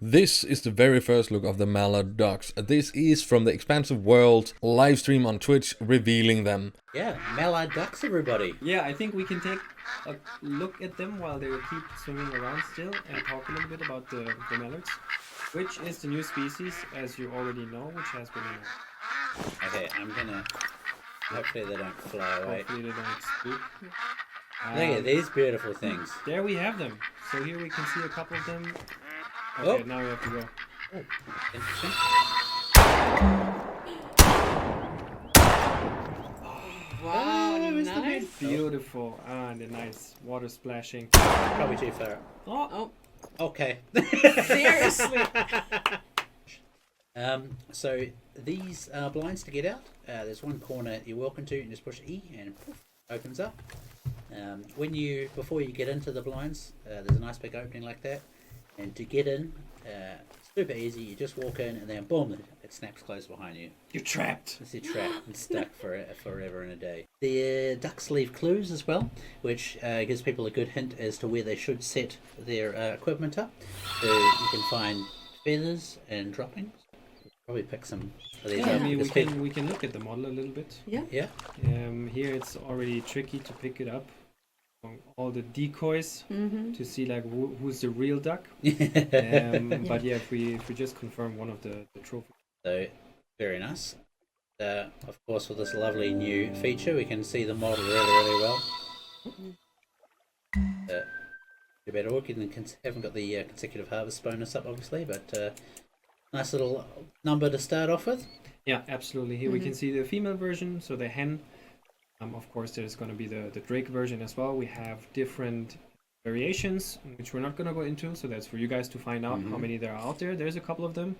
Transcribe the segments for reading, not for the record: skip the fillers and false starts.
This is the very first look of the mallard ducks. This is from the Expansive World live stream on Twitch revealing them. Yeah, mallard ducks, everybody. Yeah, I think we can take a look at them while they keep swimming around still and talk a little bit about the mallards, which is the new species, as you already know, which has been Okay, I'm gonna... Hopefully they don't fly away. hopefully they don't spook. Look at these beautiful things. There we have them. So here we can see a couple of them. Okay, Oh. now we have to go. Oh, interesting. Wow, Mr. nice. Beautiful. Ah, and the nice water splashing. Probably too far. Oh, Okay. Seriously. So these are blinds to get out. There's one corner you're welcome to, and just push E and poof, opens up. Before you get into the blinds, there's a nice big opening like that, and to get in, super easy. You just walk in, and then boom, it snaps closed behind you. you're trapped. It's a trap and stuck for forever and a day. The ducks leave clues as well, which gives people a good hint as to where they should set their equipment up. So you can find feathers and droppings. Probably pick some of these Yeah, I up. mean, because we can look at the model a little bit. Yeah. Yeah. Here it's already tricky to pick it up. All the decoys to see like who's the real duck. But yeah, if we just confirm one of the trophies. So very nice. Of course, with this lovely new feature, we can see the model really well. You better work. You haven't got the consecutive harvest bonus up, obviously, but nice little number to start off with. Yeah, absolutely. Here we can see the female version, so the hen. Of course, there's going to be the drake version as well. We have different variations, which we're not going to go into, so that's for you guys to find out how many there are out there. There's a couple of them.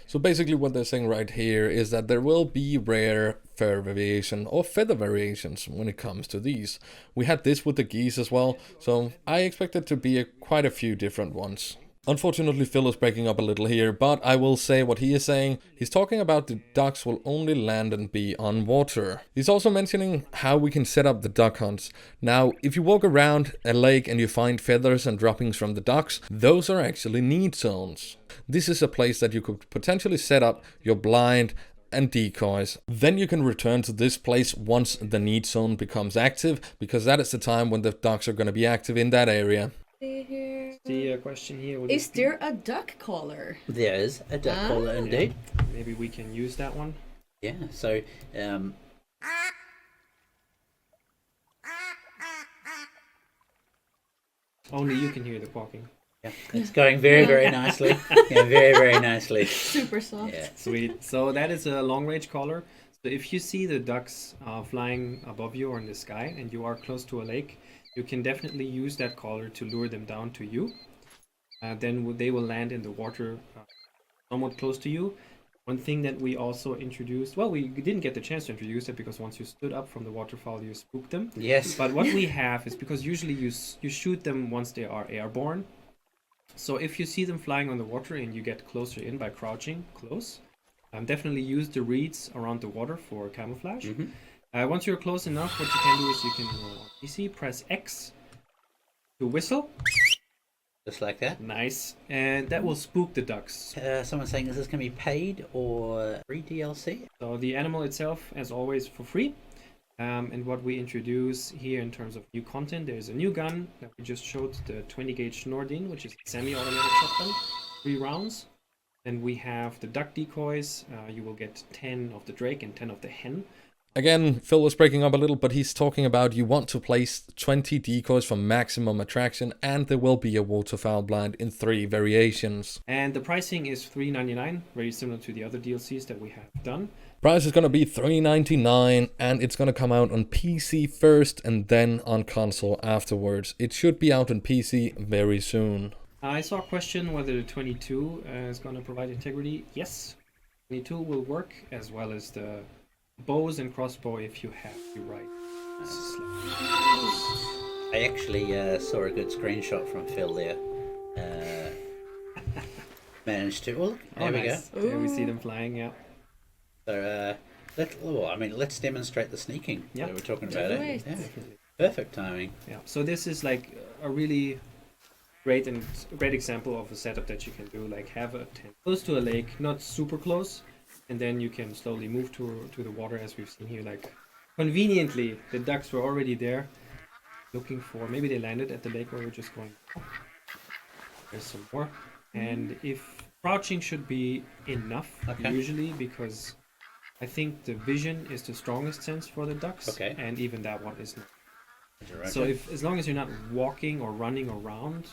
So basically what they're saying right here is that there will be rare fur variation or feather variations when it comes to these. We had this with the geese as well, so I expect it to be quite a few different ones. Unfortunately, Phil is breaking up a little here, but I will say what he is saying. He's talking about the ducks will only land and be on water. He's also mentioning how we can set up the duck hunts. Now, if you walk around a lake and you find feathers and droppings from the ducks, those are actually need zones. This is a place that you could potentially set up your blind and decoys. Then you can return to this place once the need zone becomes active, because that is the time when the ducks are going to be active in that area. The question here would Is there a duck collar? There is a duck collar indeed. maybe we can use that one. Yeah, so Only you can hear the quacking. yeah, it's going very nicely. Yeah, very nicely. Super soft. Yeah. Sweet. So that is a long range collar. So if you see the ducks flying above you or in the sky and you are close to a lake, you can definitely use that collar to lure them down to you. Then they will land in the water somewhat close to you. One thing that we also introduced, well, we didn't get the chance to introduce it because once you stood up from the waterfall, you spooked them. Yes. But what we have is, because usually you shoot them once they are airborne. So if you see them flying on the water and you get closer in by crouching close, definitely use the reeds around the water for camouflage. Once you're close enough, what you can do is you can roll on PC, press X to whistle. Just like that. Nice. And that will spook the ducks. Someone's saying, is this going to be paid or free DLC? So the animal itself, as always, for free. And what we introduce here in terms of new content, there's a new gun that we just showed, the 20 gauge Nordin, which is a semi-automatic shotgun, 3 rounds. Then we have the duck decoys. You will get 10 of the drake and 10 of the hen. Again, Phil was breaking up a little, but he's talking about you want to place 20 decoys for maximum attraction, and there will be a waterfowl blind in 3 variations. And the pricing is $3.99, very similar to the other DLCs that we have done. Price is going to be $3.99, and it's going to come out on PC first and then on console afterwards. It should be out on PC very soon. I saw a question whether the 22 is going to provide integrity. Yes, 22 will work, as well as the bows and crossbow if you have the right. I actually saw a good screenshot from Phil there. Managed to. Well, there we nice. go. There we see them flying, yeah. So let's demonstrate the sneaking that we're talking about. Do it. Yeah. Perfect timing. Yeah. So this is like a really great example of a setup that you can do. Like have a tent close to a lake, not super close, and then you can slowly move to the water, as we've seen here. Like conveniently, the ducks were already there, looking for. Maybe they landed at the lake where we're just going. Oh, there's some more, and if crouching should be enough Okay. usually, because I think the vision is the strongest sense for the ducks, Okay. and even that one is not. Roger. So if as long as you're not walking or running around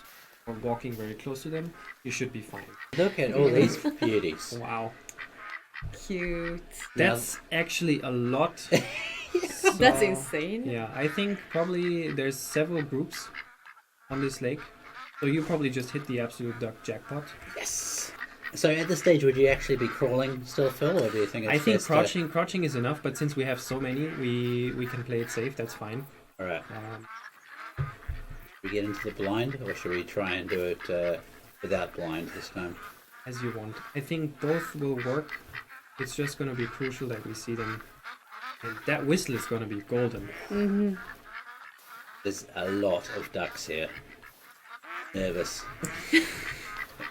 or walking very close to them, you should be fine. Look at all these beauties. Wow, Cute. that's actually a lot. That's So, insane. Yeah, I think probably there's several groups on this lake, so you probably just hit the absolute duck jackpot. Yes. So at this stage, would you actually be crawling still, Phil, or do you think it's I think best to- crouching is enough, but since we have so many, we can play it safe. That's fine. All right. Um, Should we get into the blind, or should we try and do it without blind this time? as you want. I think both will work. It's just going to be crucial that we see them. And that whistle is going to be golden. Mm-hmm. There's a lot of ducks here. Nervous.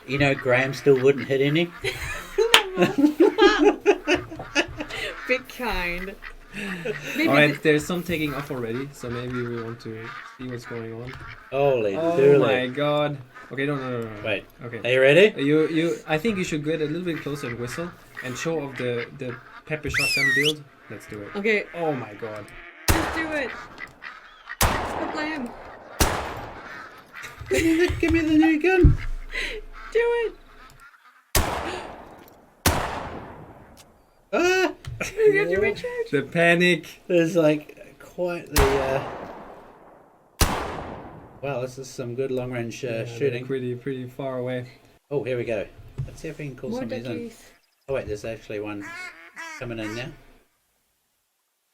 You know, Graham still wouldn't hit any. Be kind. Maybe Alright, there's some taking off already, so maybe we want to see what's going on. Holy Oh dooly. my god. Okay, no. Wait, Okay. are you ready? I think you should get a little bit closer and whistle and show off the pepper shotgun build. Let's do it. Okay, Oh my god. let's do it. Kablam. Give me the new gun. Do it. Ah! You have to recharge. The panic. There's like quite the. Wow, this is some good long range Yeah, shooting. they're pretty far away. Oh, here we go. Let's see if we can call More some of these in. duckies. Oh wait, there's actually one coming in now.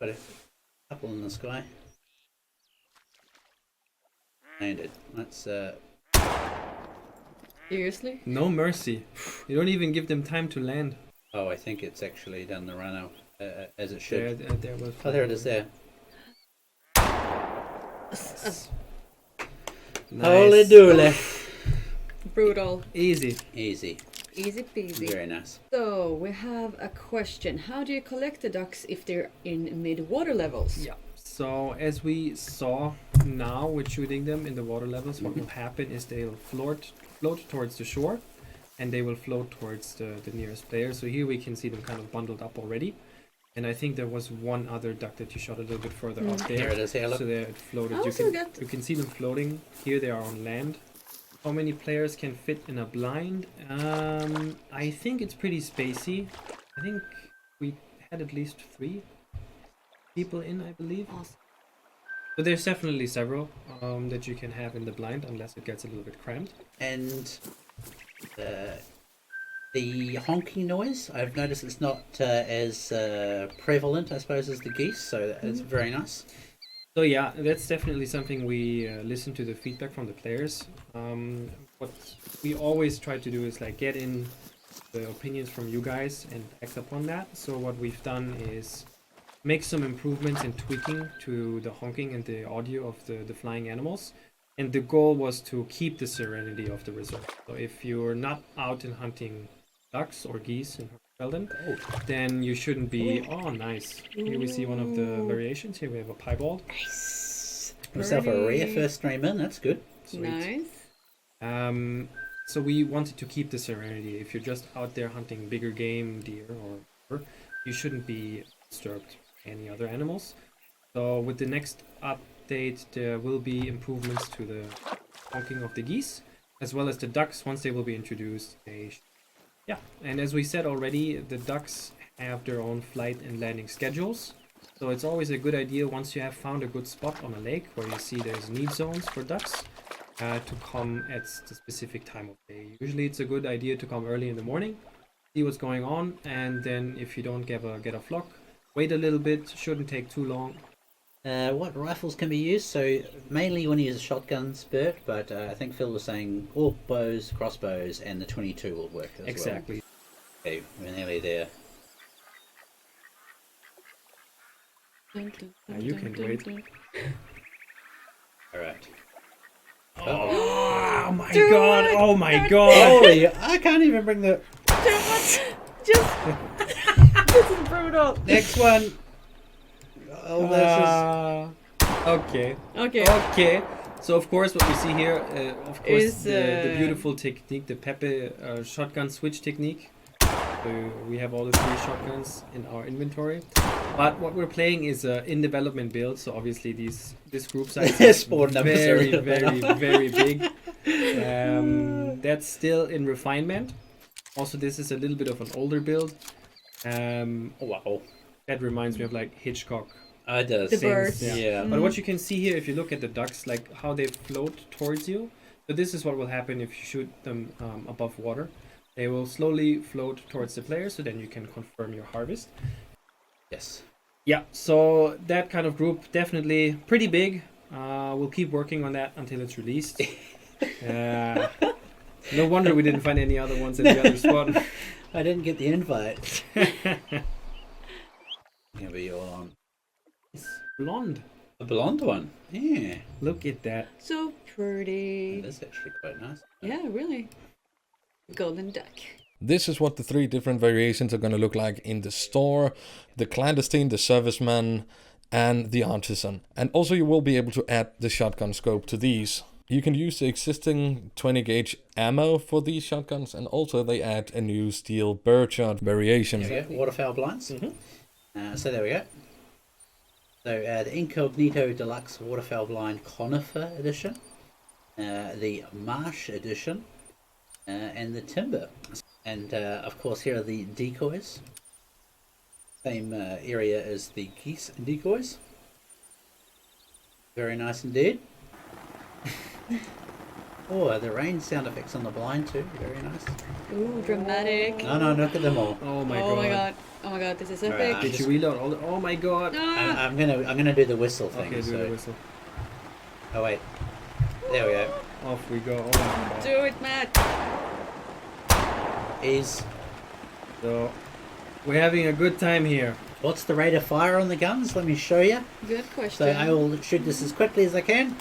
Got a couple in the sky. Landed. Let's Seriously? No mercy. You don't even give them time to land. oh, I think it's actually done the run out as it should. There was. Oh, there it is there. Nice. Holy dooly. Brutal. Easy. Easy. Easy peasy. Very nice. So, we have a question. How do you collect the ducks if they're in mid-water levels? Yeah. So as we saw now with shooting them in the water levels, what will happen is they'll float towards the shore, and they will float towards the nearest player. So here we can see them kind of bundled up already. And I think there was one other duck that you shot a little bit further out there. Here it is. Here, look. So there it floated. I also You can see them floating. Here they are on land. How many players can fit in a blind? I think it's pretty spacey. I think we had at least 3 people in, I believe. Awesome. So there's definitely several that you can have in the blind, unless it gets a little bit cramped. And the honking noise, I've noticed it's not as prevalent, I suppose, as the geese, so it's very nice. So yeah, that's definitely something we listen to the feedback from the players. What we always try to do is like get in the opinions from you guys and act upon that. So what we've done is make some improvements and tweaking to the honking and the audio of the flying animals. And the goal was to keep the serenity of the reserve. So if you're not out and hunting ducks or geese in Sheldon, then you shouldn't be. Oh, nice. Here we see one of the variations. Here we have a piebald. Nice. Myself a rare Pretty. first stream in, that's good. Sweet. Nice. So we wanted to keep the serenity. If you're just out there hunting bigger game, deer or whatever, you shouldn't be disturbed by any other animals. So with the next update, there will be improvements to the honking of the geese, as well as the ducks. Once they will be introduced, yeah. And as we said already, the ducks have their own flight and landing schedules. So it's always a good idea, once you have found a good spot on a lake where you see there's need zones for ducks, to come at the specific time of day. Usually it's a good idea to come early in the morning, see what's going on, and then if you don't get a flock, wait a little bit, shouldn't take too long. What rifles can be used? So mainly you want to use a shotgun spurt, but I think Phil was saying all bows, crossbows, and the 22 will work as Exactly. well. Okay, we're nearly there. You can wait. Alright. Oh my Do god! it! Oh my Do it! god! Holy, I can't even bring the Just this is brutal. next one. Oh, this Okay. Okay. Okay. So of course, what we see here, of course, Is, the beautiful technique, the Pepe shotgun switch technique. So we have all the 3 shotguns in our inventory. But what we're playing is a in development build, so obviously this group size is Spawn numbers very, are- very big. That's still in refinement. Also, this is a little bit of an older build. oh, wow. That reminds me of like Hitchcock. It does. The things, birds. Yeah. But what you can see here, if you look at the ducks, like how they float towards you. So this is what will happen if you shoot them above water. They will slowly float towards the player, so then you can confirm your harvest. Yes. Yeah, so that kind of group, definitely pretty big. We'll keep working on that until it's released. No wonder we didn't find any other ones in the other squad. I didn't get the invite. Gonna be all on. It's blonde. A blonde one. Yeah. Look at that. So pretty. It is actually quite nice. Yeah, really. Golden duck. This is what the 3 different variations are going to look like in the store. The clandestine, the serviceman, and the artisan. And also you will be able to add the shotgun scope to these. You can use the existing 20 gauge ammo for these shotguns, and also they add a new steel birdshot variation. There we go. Waterfowl blinds. Mm-hmm. So there we go. So the Incognito Deluxe Waterfowl Blind Conifer Edition, the Marsh Edition, and the Timber. And of course here are the decoys. Same area as the geese decoys. Very nice indeed. Oh, the rain sound effects on the blind too. Very nice. Ooh, dramatic. No, look at them all. Oh my Oh god. my god. Oh my god, this is Alright, epic. I Did just- you reload all the... Oh my god. Ah! I'm gonna do the whistle thing. Okay, do so. the whistle. Oh wait. There we go. Off we go. Oh my god. Do it, Matt. Is So, we're having a good time here. what's the rate of fire on the guns? Let me show you. Good question. So I will shoot this as quickly as I can.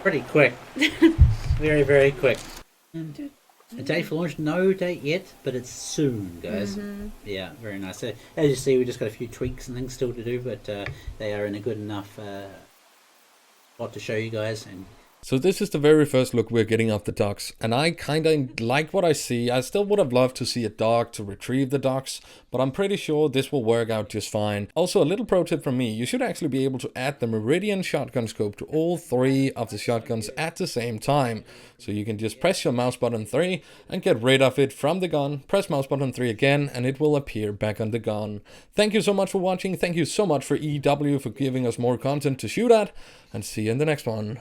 Pretty quick. Very, very quick. A date for launch? No date yet, but it's soon, guys. Yeah, very nice. So, as you see, we just got a few tweaks and things still to do, but they are in a good enough spot to show you guys. And So this is the very first look we're getting of the ducks, and I kinda like what I see. I still would have loved to see a dog to retrieve the ducks, but I'm pretty sure this will work out just fine. Also, a little pro tip from me, you should actually be able to add the Meridian shotgun scope to all 3 of the shotguns at the same time. So you can just press your mouse button 3 and get rid of it from the gun, press mouse button 3 again, and it will appear back on the gun. Thank you so much for watching, thank you so much for EW for giving us more content to shoot at, and see you in the next one.